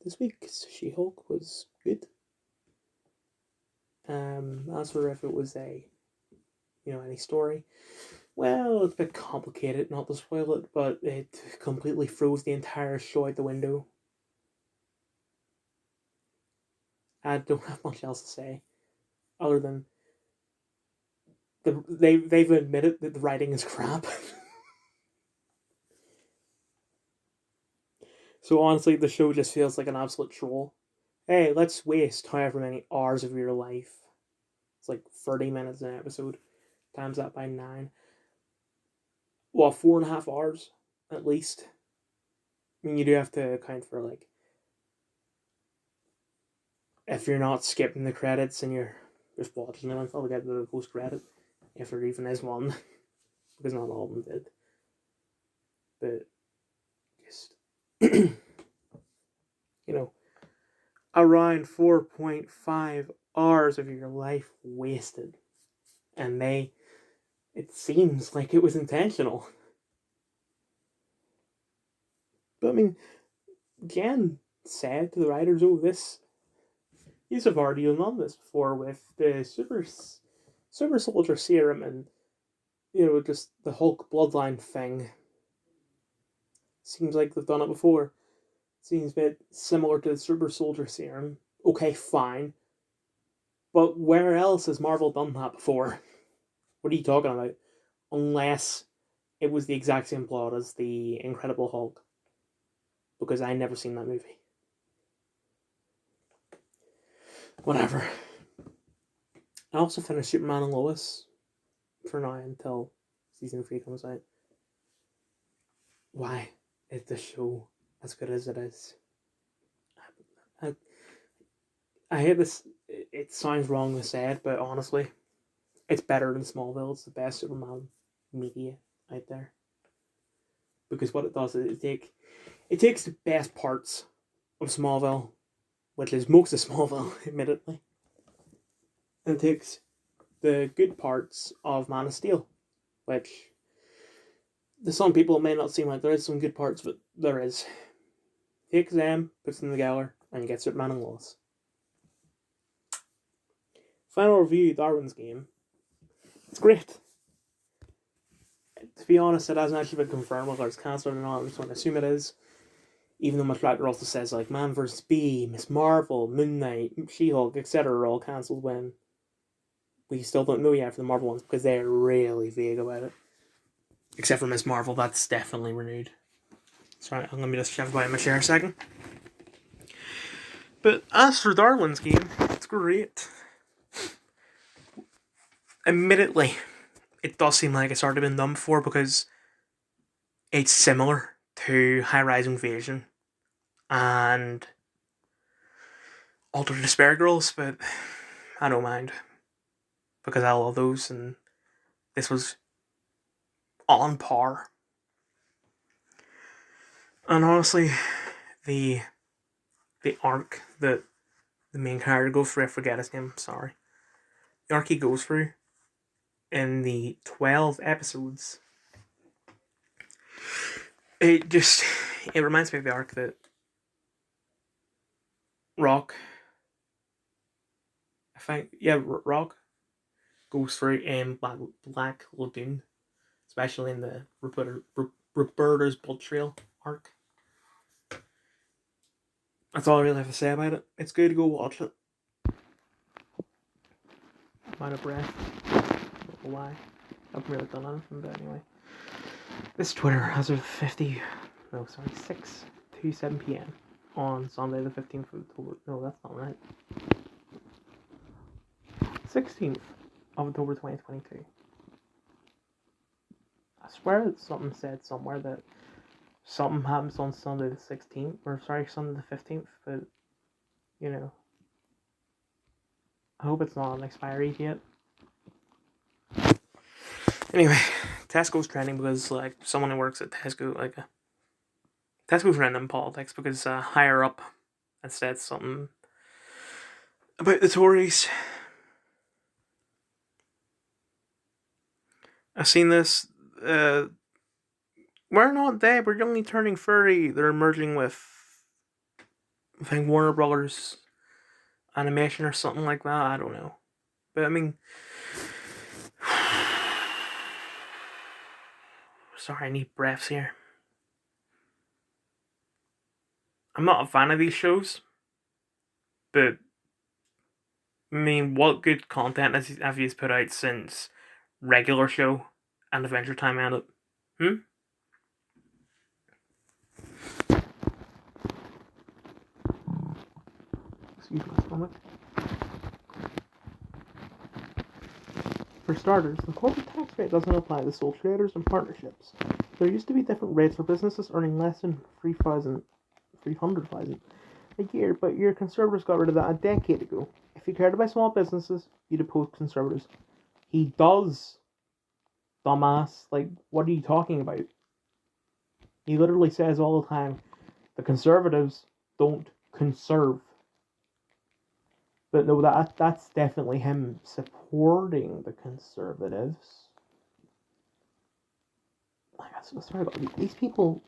This week's She-Hulk was good. As for if it was any story, well, it's a bit complicated, not to spoil it, but it completely throws the entire show out the window. I don't have much else to say other than they've admitted that the writing is crap. So honestly, the show just feels like an absolute troll. Hey, let's waste however many hours of your life. It's like 30 minutes an episode. Times that by 9. Well, 4.5 hours at least. I mean, you do have to account for like if you're not skipping the credits and you're just watching them until we get to the post credit, if there even is one, because not all of them did. But just you know, around 4.5 hours of your life wasted, and it seems like it was intentional. But I mean, Jen said to the writers, "Oh, this you have already done this before with the super soldier serum and just the Hulk bloodline thing. Seems like they've done it before. Seems a bit similar to the super soldier serum. Okay, fine, but where else has Marvel done that before? What are you talking about? Unless it was the exact same plot as the Incredible Hulk, because I never seen that movie. Whatever. I also finished Superman and Lois for now until season 3 comes out. Why is the show as good as it is? I, I hate this. It sounds wrong to say it, but honestly, it's better than Smallville. It's the best Superman media out there. Because what it does is it takes the best parts of Smallville, which is most of Smallville, admittedly, and it takes the good parts of Man of Steel, which to some people it may not seem like there is some good parts, but there is. Takes them, puts them together, and you get Superman and Lois. Final review, Darwin's game. It's great. To be honest, it hasn't actually been confirmed whether it's cancelled or not. I'm just going to assume it is. Even though my director also says like Man vs. Bee, Miss Marvel, Moon Knight, She-Hulk, etc. are all cancelled when we still don't know yet for the Marvel ones because they're really vague about it. Except for Miss Marvel, that's definitely renewed. Sorry, let me just shove by my chair a second. But as for Darwin's game, it's great. Admittedly, it does seem like it's already been done before because it's similar to High Rise Invasion and Alter Despair Girls, but I don't mind because I love those, and this was on par. And honestly, the arc that the main character goes through, I forget his name, sorry. The arc he goes through in the 12 episodes, it reminds me of the arc that Rock, Rock goes through in Black Lagoon, especially in the Roberta's Blood Trail arc. That's all I really have to say about it. It's good to go watch it. I'm out of breath. I don't know why. I haven't really done anything, but anyway. This Twitter has a 6 to 7 p.m. on Sunday the 15th of October. No, that's not right. 16th of October 2022. I swear that something said somewhere that something happens on Sunday the 16th, or sorry, Sunday the 15th, but, I hope it's not an expiry yet. Anyway, Tesco's trending because, like, someone who works at Tesco, Tesco's trending in politics because higher up had said something about the Tories. I've seen this. We're not dead, we're only turning 30. They're merging with I think Warner Brothers Animation or something like that. I don't know. But I mean, sorry, I need breaths here. I'm not a fan of these shows, but I mean, what good content have you put out since regular show and Adventure Time ended? Hmm? Excuse my stomach. For starters, the corporate tax rate doesn't apply to sole traders and partnerships. There used to be different rates for businesses earning less than 300,000 a year, but your conservatives got rid of that a decade ago. If you cared about small businesses, you'd oppose conservatives. He does, dumbass. Like, what are you talking about? He literally says all the time, the conservatives don't conserve. But no, that's definitely him supporting the conservatives. Sorry about these people.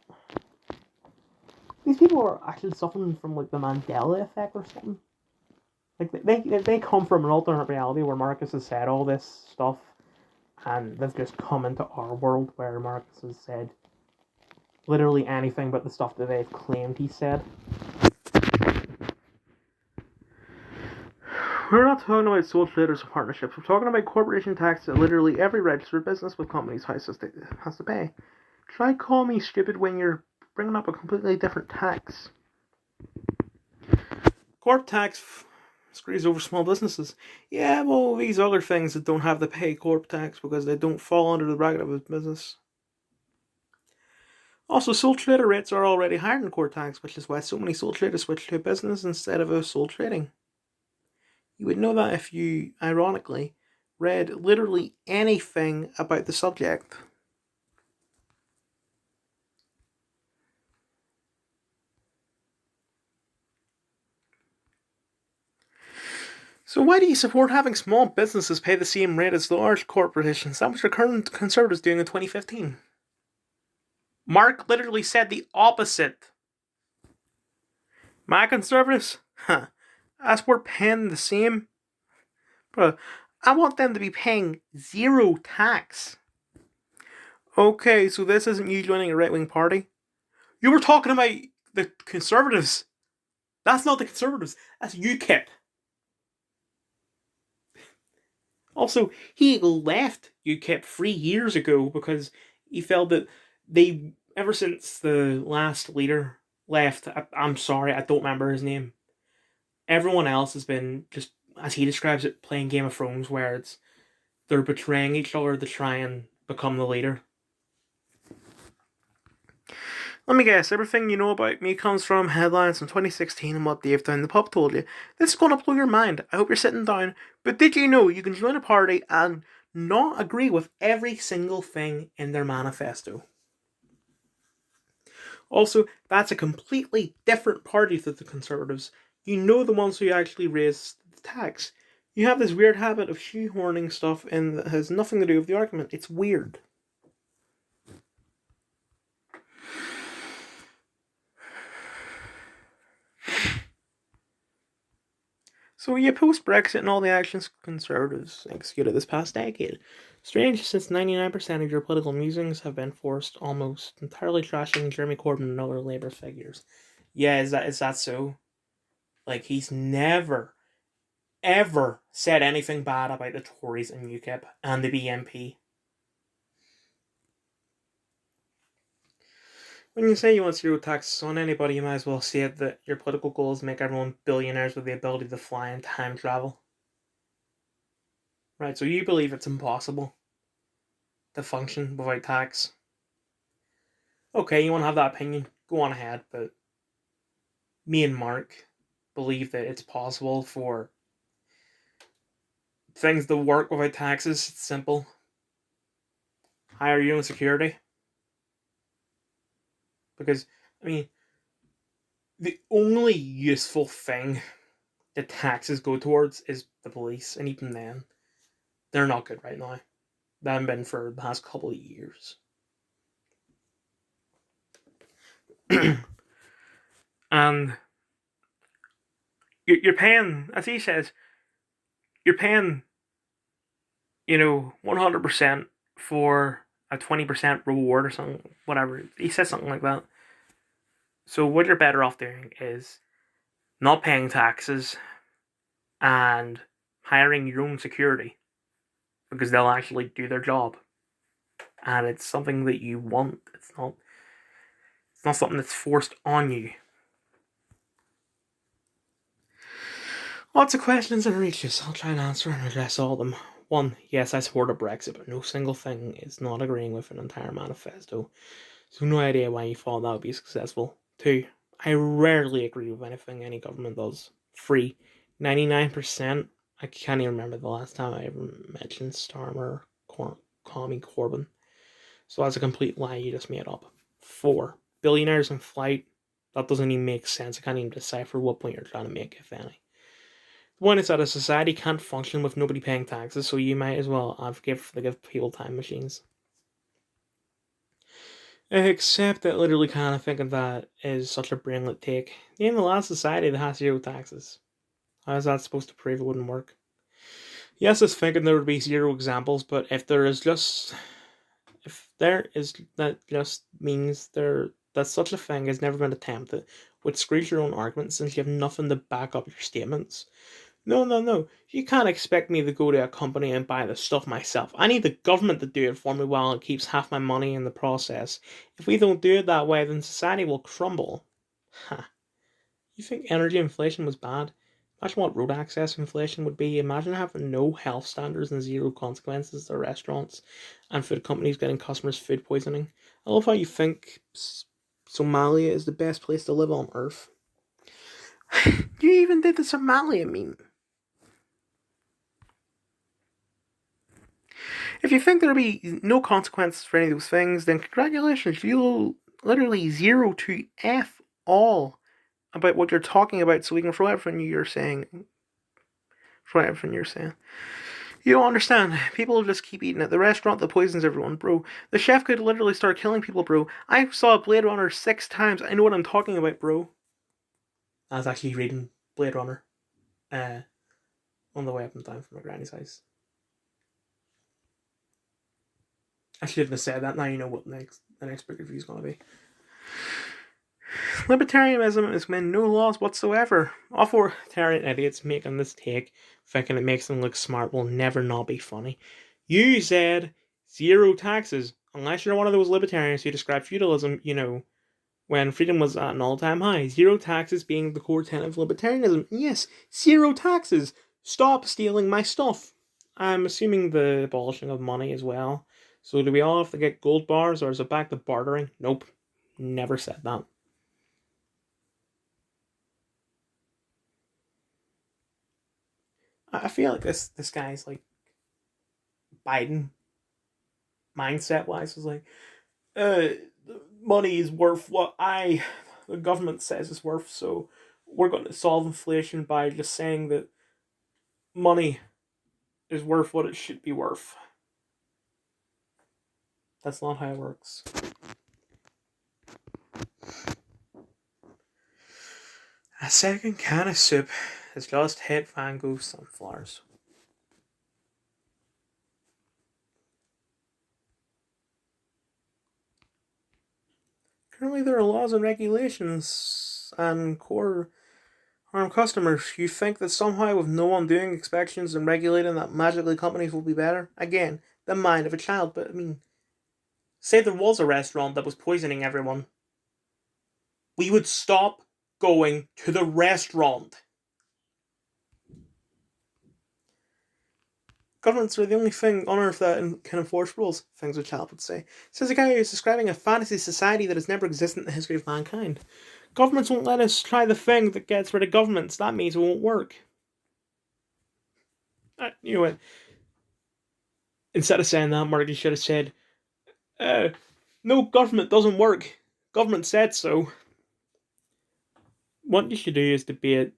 These people are actually suffering from like the Mandela effect or something. Like they come from an alternate reality where Marcus has said all this stuff, and they've just come into our world where Marcus has said literally anything but the stuff that they've claimed he said. We're not talking about sole traders or partnerships. We're talking about corporation tax that literally every registered business with companies has to pay. Try call me stupid when you're bringing up a completely different tax. Corp tax screws over small businesses. Yeah, well, these other things that don't have to pay corp tax because they don't fall under the bracket of a business. Also, sole trader rates are already higher than corp tax, which is why so many sole traders switch to a business instead of a sole trading. You would know that if you, ironically, read literally anything about the subject. So why do you support having small businesses pay the same rate as large corporations? That was the current Conservatives doing in 2015. Mark literally said the opposite. My Conservatives? Huh. As we're paying the same. Bro, I want them to be paying zero tax. Okay, so this isn't you joining a right-wing party? You were talking about the Conservatives. That's not the Conservatives. That's UKIP. Also, he left UKIP 3 years ago because he felt that ever since the last leader left, I'm sorry, I don't remember his name. Everyone else has been just, as he describes it, playing Game of Thrones, where they're betraying each other to try and become the leader. Let me guess, everything you know about me comes from headlines from 2016 and what Dave down the pub told you. This is going to blow your mind. I hope you're sitting down. But did you know you can join a party and not agree with every single thing in their manifesto? Also, that's a completely different party to the Conservatives. You know, the ones who actually raised the tax. You have this weird habit of shoehorning stuff in that has nothing to do with the argument. It's weird. So you post Brexit and all the actions Conservatives executed this past decade. Strange, since 99% of your political musings have been forced almost entirely trashing Jeremy Corbyn and other Labour figures. Yeah, is that so? Like, he's never, ever said anything bad about the Tories and UKIP and the BNP. When you say you want zero tax on anybody, you might as well say that your political goals make everyone billionaires with the ability to fly and time travel. Right, so you believe it's impossible to function without tax. Okay, you want to have that opinion, go on ahead, but me and Mark believe that it's possible for things to work without taxes. It's simple. Hire your own security. Because, I mean, the only useful thing that taxes go towards is the police, and even then, they're not good right now. They haven't been for the past couple of years. And You're paying, as he says, you're paying, 100% for a 20% reward or something, whatever. He says something like that. So what you're better off doing is not paying taxes and hiring your own security because they'll actually do their job, and it's something that you want. It's not something that's forced on you. Lots of questions and reaches. I'll try and answer and address all of them. 1. Yes, I support a Brexit, but no single thing is not agreeing with an entire manifesto. So no idea why you thought that would be successful. 2. I rarely agree with anything any government does. 3. 99%. I can't even remember the last time I ever mentioned Starmer or Commie Corbyn. So that's a complete lie you just made up. 4. Billionaires in flight. That doesn't even make sense. I can't even decipher what point you're trying to make, if any. The point is that a society can't function with nobody paying taxes, so you might as well give people time machines. Except that literally kind of thinking that is such a brainlet take. Name the last society that has zero taxes. How is that supposed to prove it wouldn't work? Yes, I was thinking there would be zero examples, but if there is that just means that such a thing has never been attempted, which screws your own argument since you have nothing to back up your statements. No. You can't expect me to go to a company and buy the stuff myself. I need the government to do it for me while it keeps half my money in the process. If we don't do it that way, then society will crumble. Ha. You think energy inflation was bad? Imagine what road access inflation would be. Imagine having no health standards and zero consequences to restaurants and food companies getting customers food poisoning. I love how you think Somalia is the best place to live on earth. You even did the Somalia meme. If you think there'll be no consequences for any of those things, then congratulations, you'll literally 0 to F all about what you're talking about, so we can throw everything you're saying. You don't understand. People just keep eating at the restaurant that poisons everyone, bro. The chef could literally start killing people, bro. I saw Blade Runner 6 times. I know what I'm talking about, bro. I was actually reading Blade Runner on the way up and down from my granny's house. I shouldn't have said that. Now you know what the next book review is going to be. Libertarianism is when no laws whatsoever. Authoritarian idiots making this take, thinking it makes them look smart, will never not be funny. You said zero taxes, unless you're one of those libertarians who describe feudalism, when freedom was at an all-time high. Zero taxes being the core tenet of libertarianism. Yes, zero taxes. Stop stealing my stuff. I'm assuming the abolishing of money as well. So do we all have to get gold bars, or is it back to bartering? Nope. Never said that. I feel like this guy's like Biden mindset wise is like, money is worth what the government says it's worth, so we're going to solve inflation by just saying that money is worth what it should be worth. That's not how it works. A second can of soup has just hit Van Gogh's sunflowers. Currently, there are laws and regulations and core harm customers. You think that somehow, with no one doing inspections and regulating, that magically companies will be better? Again, the mind of a child. But I mean, say there was a restaurant that was poisoning everyone, we would stop going to the restaurant. Governments are the only thing on earth that can enforce rules, things a child would say. Says a guy who is describing a fantasy society that has never existed in the history of mankind. Governments won't let us try the thing that gets rid of governments. That means it won't work. You know what? Instead of saying that, Marty should have said, no, government doesn't work. Government said so. What you should do is debate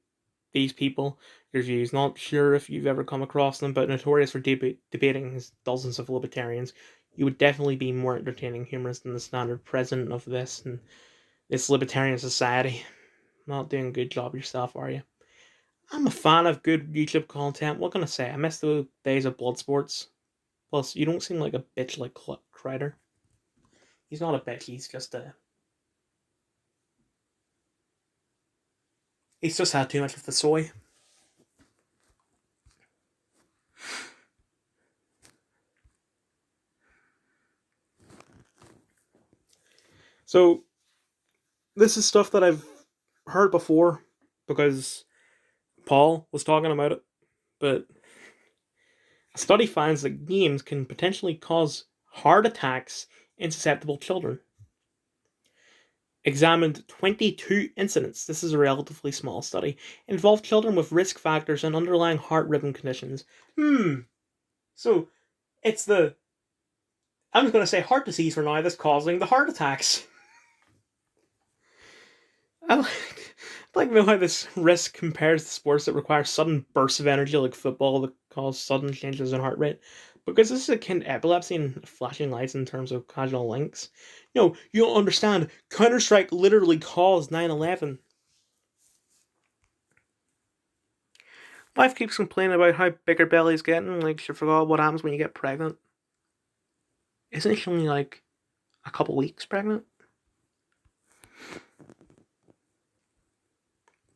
these people, your views. Not sure if you've ever come across them, but notorious for debating dozens of libertarians. You would definitely be more entertaining, humorous than the standard president of this libertarian society. Not doing a good job yourself, are you? I'm a fan of good YouTube content. What can I say? I miss the days of blood sports. Plus, you don't seem like a bitch like Kreider. He's not a bitch. He's just had too much of the soy. So this is stuff that I've heard before because Paul was talking about it. But a study finds that games can potentially cause heart attacks in susceptible children. Examined 22 incidents. This is a relatively small study. Involved children with risk factors and underlying heart rhythm conditions. So it's I'm just going to say heart disease for now that's causing the heart attacks. I like to know how this risk compares to sports that require sudden bursts of energy like football that cause sudden changes in heart rate. Because this is akin to epilepsy and flashing lights in terms of causal links. No, you don't understand. Counter-Strike literally caused 9/11. Wife keeps complaining about how big her belly's getting, like she forgot what happens when you get pregnant. Isn't she only like a couple weeks pregnant?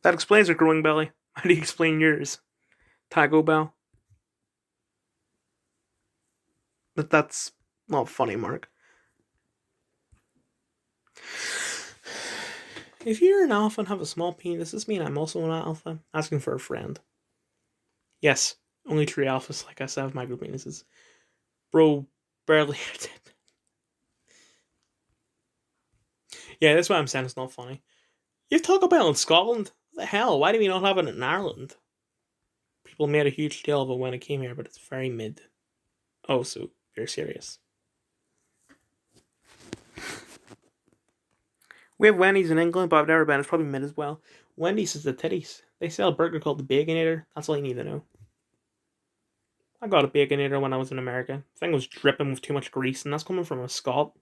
That explains her growing belly. How do you explain yours? Taco Bell? But that's not funny, Mark. If you're an alpha and have a small penis, does this mean I'm also an alpha? Asking for a friend. Yes, only true alphas like us have micro penises. Bro, barely. Yeah, that's why I'm saying it's not funny. You have Taco Bell in Scotland? What the hell? Why do we not have it in Ireland? People made a huge deal of it when it came here, but it's very mid. Oh, so you're serious. We have Wendy's in England, but I've never been. It's probably mid as well. Wendy's is the titties. They sell a burger called the Baconator. That's all you need to know. I got a Baconator when I was in America. The thing was dripping with too much grease, and that's coming from a Scot.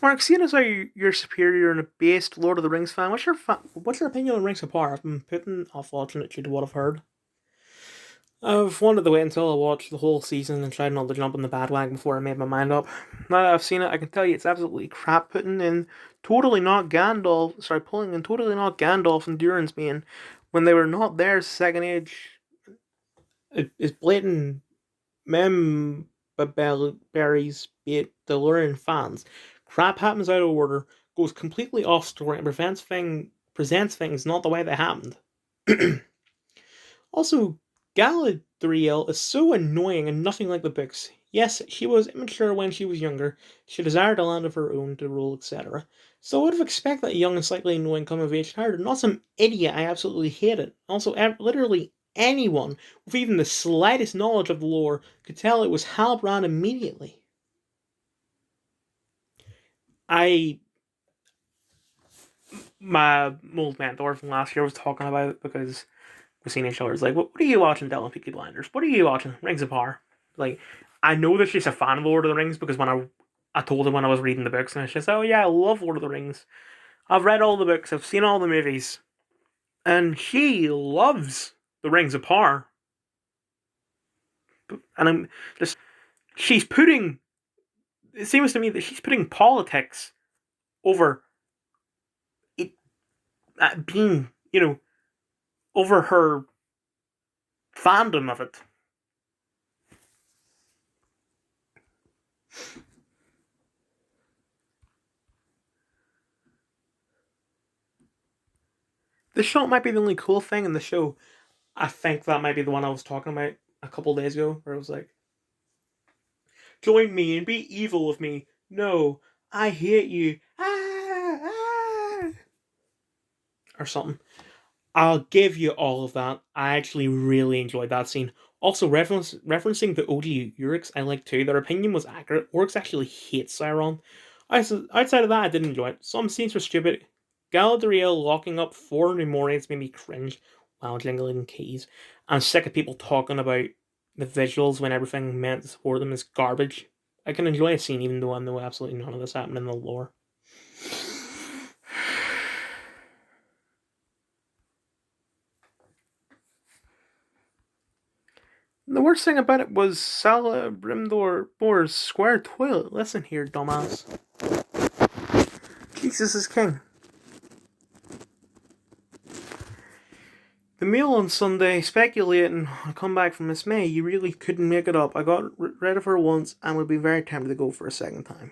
Mark, seeing as how you're superior and a based Lord of the Rings fan, what's your opinion on Rings of Power? I've been putting off watching it due to what I've heard. I've wanted to wait until I watched the whole season and tried not to jump on the bandwagon before I made my mind up. Now that I've seen it, I can tell you it's absolutely crap putting in totally not Gandalf. Sorry, pulling in totally not Gandalf and Durin's being when they were not there as Second Age. It is blatant mem berries, be it the Lurin fans. Crap happens out of order, goes completely off story, and presents things not the way they happened. Also, Galadriel is so annoying and nothing like the books. Yes, she was immature when she was younger. She desired a land of her own to rule, etc. So I would have expected that young and slightly annoying come of age character, not some idiot I absolutely hated. Also, literally anyone with even the slightest knowledge of the lore could tell it was Halbrand immediately. My old mentor from last year was talking about it because we've seen each other. It's like, what are you watching, Dylan Peaky Blinders? What are you watching? Rings of Power. Like, I know that she's a fan of Lord of the Rings because when I told her when I was reading the books, and she said, "Oh yeah, I love Lord of the Rings. I've read all the books. I've seen all the movies," and she loves the Rings of Power. And I'm just, she's putting. It seems to me that she's putting politics over it being, over her fandom of it. The shot might be the only cool thing in the show. I think that might be the one I was talking about a couple days ago, where it was like, "Join me and be evil with me." No, I hate you. Or something. I'll give you all of that. I actually really enjoyed that scene. Also, referencing the OG Urix, I like too. Their opinion was accurate. Orcs actually hate Sauron. Outside of that, I didn't enjoy it. Some scenes were stupid. Galadriel locking up 4 Nemorians made me cringe while jingling keys. I'm sick of people talking about the visuals when everything meant to support them is garbage. I can enjoy a scene even though I know absolutely none of this happened in the lore. The worst thing about it was Salah Brimdor's square toilet. Listen here, dumbass. Jesus is king. The meal on Sunday, speculating a comeback from Miss May, you really couldn't make it up. I got rid of her once and would be very tempted to go for a second time.